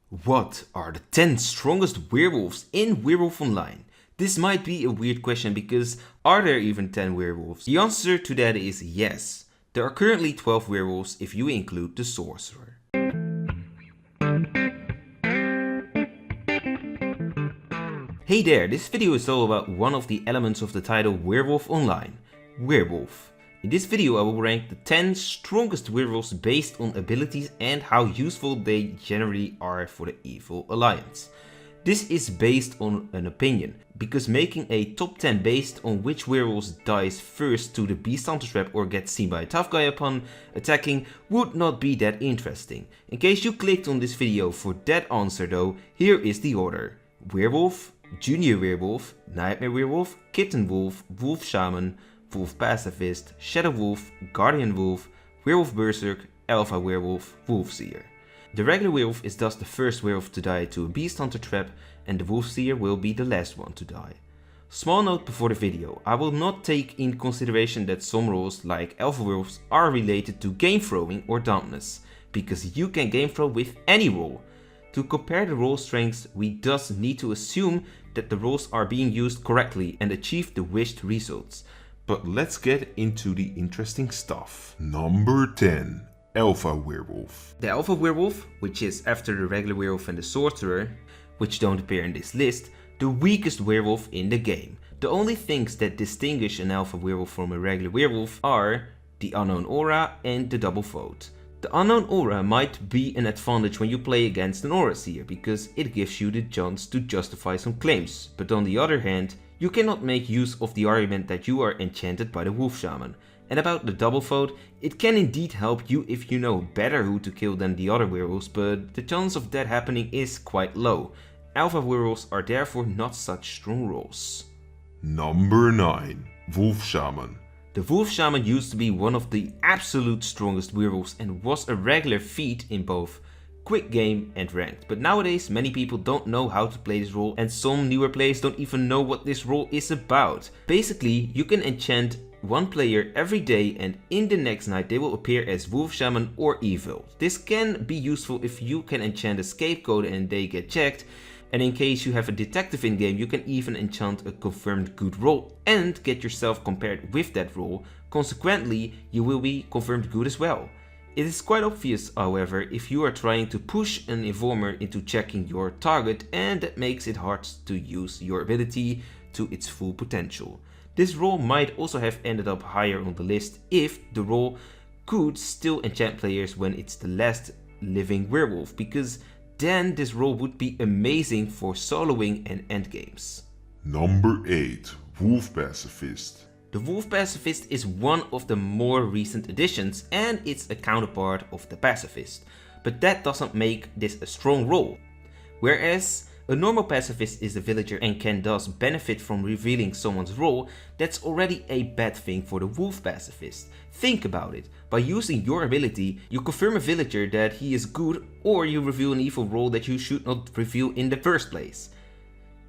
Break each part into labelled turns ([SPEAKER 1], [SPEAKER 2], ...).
[SPEAKER 1] What are the 10 strongest werewolves in Werewolf Online? This might be a weird question because are there even 10 werewolves? The answer to that is yes. There are currently 12 werewolves if you include the sorcerer. Hey there, this video is all about one of the elements of the title Werewolf Online, Werewolf. In this video I will rank the 10 strongest werewolves based on abilities and how useful they generally are for the Evil Alliance. This is based on an opinion, because making a top 10 based on which werewolves dies first to the Beast Hunter trap or gets seen by a tough guy upon attacking would not be that interesting. In case you clicked on this video for that answer though, here is the order: Werewolf, Junior Werewolf, Nightmare Werewolf, Kitten Wolf, Wolf Shaman, Wolf Pacifist, Shadow Wolf, Guardian Wolf, Werewolf Berserk, Alpha Werewolf, Wolf Seer. The regular werewolf is thus the first werewolf to die to a Beast Hunter trap, and the Wolf Seer will be the last one to die. Small note before the video, I will not take in consideration that some roles like Alpha Werewolves are related to game throwing or dampness, because you can game throw with any role. To compare the role strengths, we thus need to assume that the roles are being used correctly and achieve the wished results.
[SPEAKER 2] But let's get into the interesting stuff. Number 10. Alpha Werewolf.
[SPEAKER 1] The Alpha Werewolf, which is after the regular werewolf and the sorcerer, which don't appear in this list, the weakest werewolf in the game. The only things that distinguish an Alpha Werewolf from a regular werewolf are the unknown aura and the double vote. The unknown aura might be an advantage when you play against an aura seer, because it gives you the chance to justify some claims, but on the other hand, you cannot make use of the argument that you are enchanted by the Wolf Shaman. And about the double vote, it can indeed help you if you know better who to kill than the other werewolves, but the chance of that happening is quite low. Alpha werewolves are therefore not such strong roles.
[SPEAKER 2] Number 9. Wolf Shaman.
[SPEAKER 1] The Wolf Shaman used to be one of the absolute strongest werewolves and was a regular feat in both quick game and ranked, but nowadays many people don't know how to play this role and some newer players don't even know what this role is about. Basically, you can enchant one player every day and in the next night they will appear as Wolf Shaman or Evil. This can be useful if you can enchant a scapegoat and they get checked, and in case you have a detective in game you can even enchant a confirmed good role and get yourself compared with that role. Consequently, you will be confirmed good as well. It is quite obvious, however, if you are trying to push an informer into checking your target, and that makes it hard to use your ability to its full potential. This role might also have ended up higher on the list if the role could still enchant players when it's the last living werewolf, because then this role would be amazing for soloing and endgames.
[SPEAKER 2] Number 8. Wolf Pacifist.
[SPEAKER 1] The Wolf Pacifist is one of the more recent additions and it's a counterpart of the Pacifist, but that doesn't make this a strong role. Whereas a normal Pacifist is a villager and can thus benefit from revealing someone's role, that's already a bad thing for the Wolf Pacifist. Think about it, by using your ability you confirm a villager that he is good, or you reveal an evil role that you should not reveal in the first place.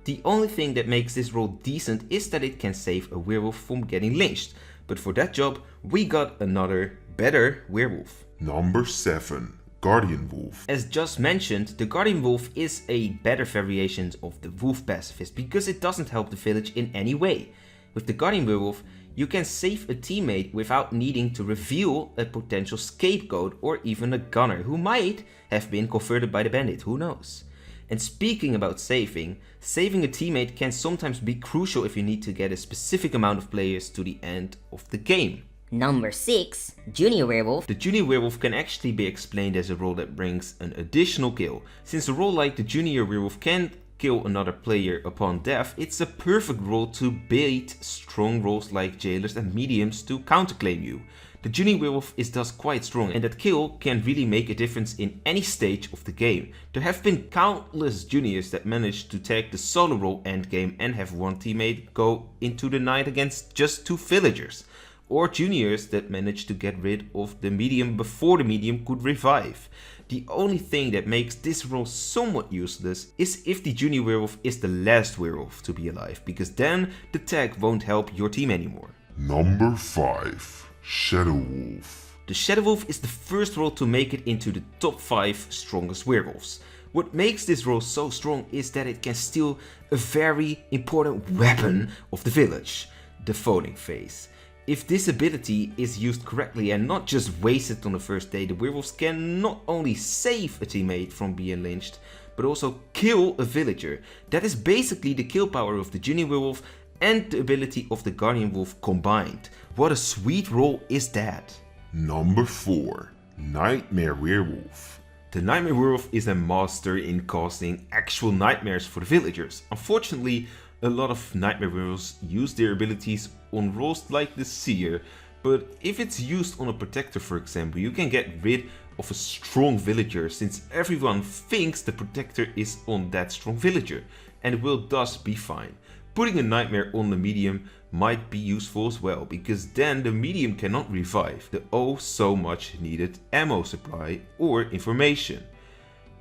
[SPEAKER 1] The only thing that makes this role decent is that it can save a werewolf from getting lynched, but for that job we got another, better werewolf.
[SPEAKER 2] Number 7. Guardian Wolf.
[SPEAKER 1] As just mentioned, the Guardian Wolf is a better variation of the Wolf Pacifist because it doesn't help the village in any way. With the Guardian Werewolf, you can save a teammate without needing to reveal a potential scapegoat or even a gunner who might have been converted by the bandit, who knows. And speaking about saving a teammate can sometimes be crucial if you need to get a specific amount of players to the end of the game.
[SPEAKER 3] Number 6. Junior Werewolf.
[SPEAKER 1] The Junior Werewolf can actually be explained as a role that brings an additional kill. Since a role like the Junior Werewolf can kill another player upon death, it's a perfect role to bait strong roles like jailers and mediums to counterclaim you. The Junior Werewolf is thus quite strong, and that kill can really make a difference in any stage of the game. There have been countless juniors that managed to take the solo role endgame and have one teammate go into the night against just 2 villagers. Or juniors that managed to get rid of the medium before the medium could revive. The only thing that makes this role somewhat useless is if the Junior Werewolf is the last werewolf to be alive, because then the tag won't help your team anymore.
[SPEAKER 2] Number 5. Shadow Wolf.
[SPEAKER 1] The Shadow Wolf is the first role to make it into the top 5 strongest werewolves. What makes this role so strong is that it can steal a very important weapon of the village, the falling phase. If this ability is used correctly and not just wasted on the first day, the werewolves can not only save a teammate from being lynched, but also kill a villager. That is basically the kill power of the Junior Werewolf and the ability of the Guardian Wolf combined. What a sweet role is that!
[SPEAKER 2] Number 4. Nightmare Werewolf.
[SPEAKER 1] The Nightmare Werewolf is a master in causing actual nightmares for the villagers. Unfortunately, a lot of Nightmare Werewolves use their abilities on roles like the Seer, but if it's used on a Protector, for example, you can get rid of a strong villager, since everyone thinks the Protector is on that strong villager, and it will thus be fine. Putting a Nightmare on the Medium might be useful as well, because then the Medium cannot revive the oh so much needed ammo supply or information.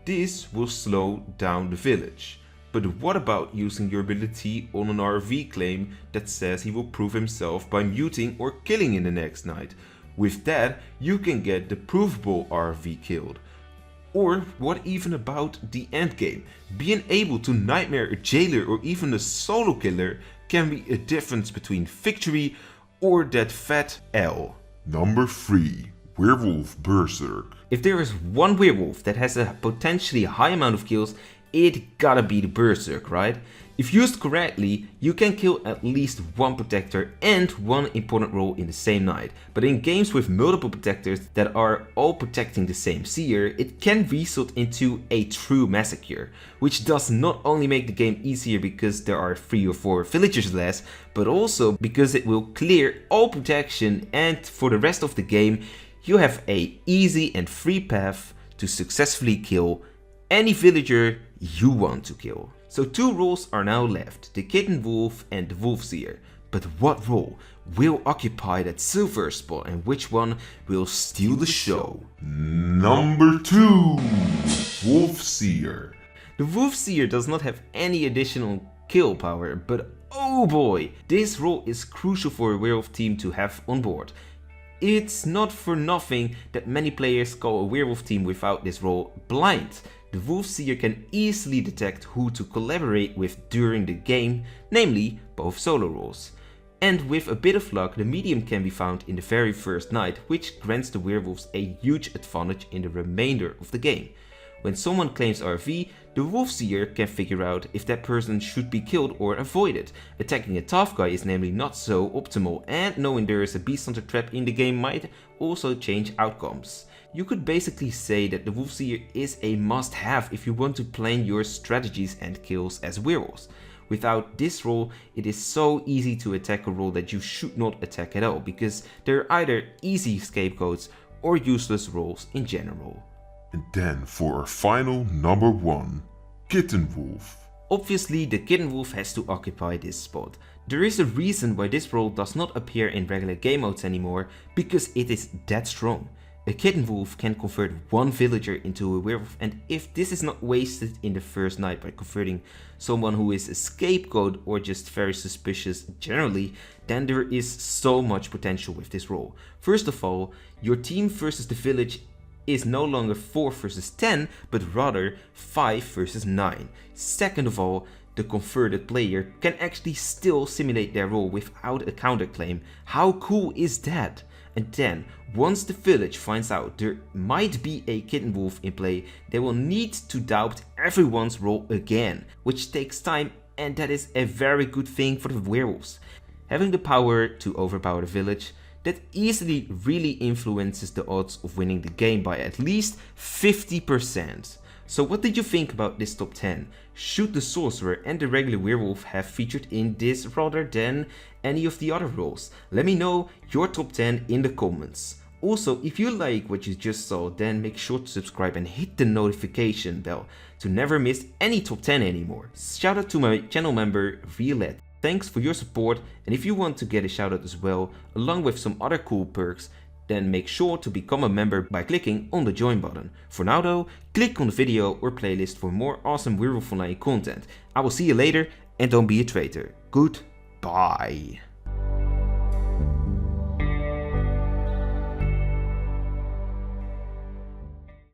[SPEAKER 1] This will slow down the village. But what about using your ability on an RV claim that says he will prove himself by muting or killing in the next night? With that, you can get the provable RV killed. Or what even about the endgame? Being able to nightmare a jailer or even a solo killer can be a difference between victory or that fat L.
[SPEAKER 2] Number 3. Werewolf Berserk.
[SPEAKER 1] If there is one werewolf that has a potentially high amount of kills, it gotta be the Berserk, right? If used correctly, you can kill at least one Protector and one important role in the same night. But in games with multiple Protectors that are all protecting the same Seer, it can result into a true massacre, which does not only make the game easier because there are 3 or 4 villagers less, but also because it will clear all protection, and for the rest of the game you have a easy and free path to successfully kill any villager you want to kill. So 2 roles are now left, the Kitten Wolf and the Wolf Seer. But what role will occupy that silver spot and which one will steal the show?
[SPEAKER 2] Number 2. Wolf Seer.
[SPEAKER 1] The Wolf Seer does not have any additional kill power, but oh boy, this role is crucial for a werewolf team to have on board. It's not for nothing that many players call a werewolf team without this role blind. The Wolf Seer can easily detect who to collaborate with during the game, namely both solo roles. And with a bit of luck, the medium can be found in the very first night, which grants the werewolves a huge advantage in the remainder of the game. When someone claims RV, the Wolf Seer can figure out if that person should be killed or avoided. Attacking a tough guy is namely not so optimal, and knowing there is a Beast Hunter trap in the game might also change outcomes. You could basically say that the Wolf Seer is a must-have if you want to plan your strategies and kills as werewolves. Without this role, it is so easy to attack a role that you should not attack at all, because they're either easy scapegoats or useless roles in general.
[SPEAKER 2] And then for our final number 1, Kitten Wolf.
[SPEAKER 1] Obviously, the Kitten Wolf has to occupy this spot. There is a reason why this role does not appear in regular game modes anymore, because it is that strong. A Kitten Wolf can convert one villager into a werewolf, and if this is not wasted in the first night by converting someone who is a scapegoat or just very suspicious generally, then there is so much potential with this role. First of all, your team versus the village is no longer 4 versus 10, but rather 5 versus 9. Second of all, the converted player can actually still simulate their role without a counterclaim. How cool is that? And then, once the village finds out there might be a Kitten Wolf in play, they will need to doubt everyone's role again, which takes time, and that is a very good thing for the werewolves. Having the power to overpower the village, that easily really influences the odds of winning the game by at least 50%. So what did you think about this top 10? Should the sorcerer and the regular werewolf have featured in this rather than any of the other roles? Let me know your top 10 in the comments. Also, if you like what you just saw, then make sure to subscribe and hit the notification bell to never miss any top 10 anymore. Shout out to my channel member Violet. Thanks for your support, and if you want to get a shout out as well, along with some other cool perks, then make sure to become a member by clicking on the join button. For now though, click on the video or playlist for more awesome Werewolf Online content. I will see you later, and don't be a traitor. Goodbye.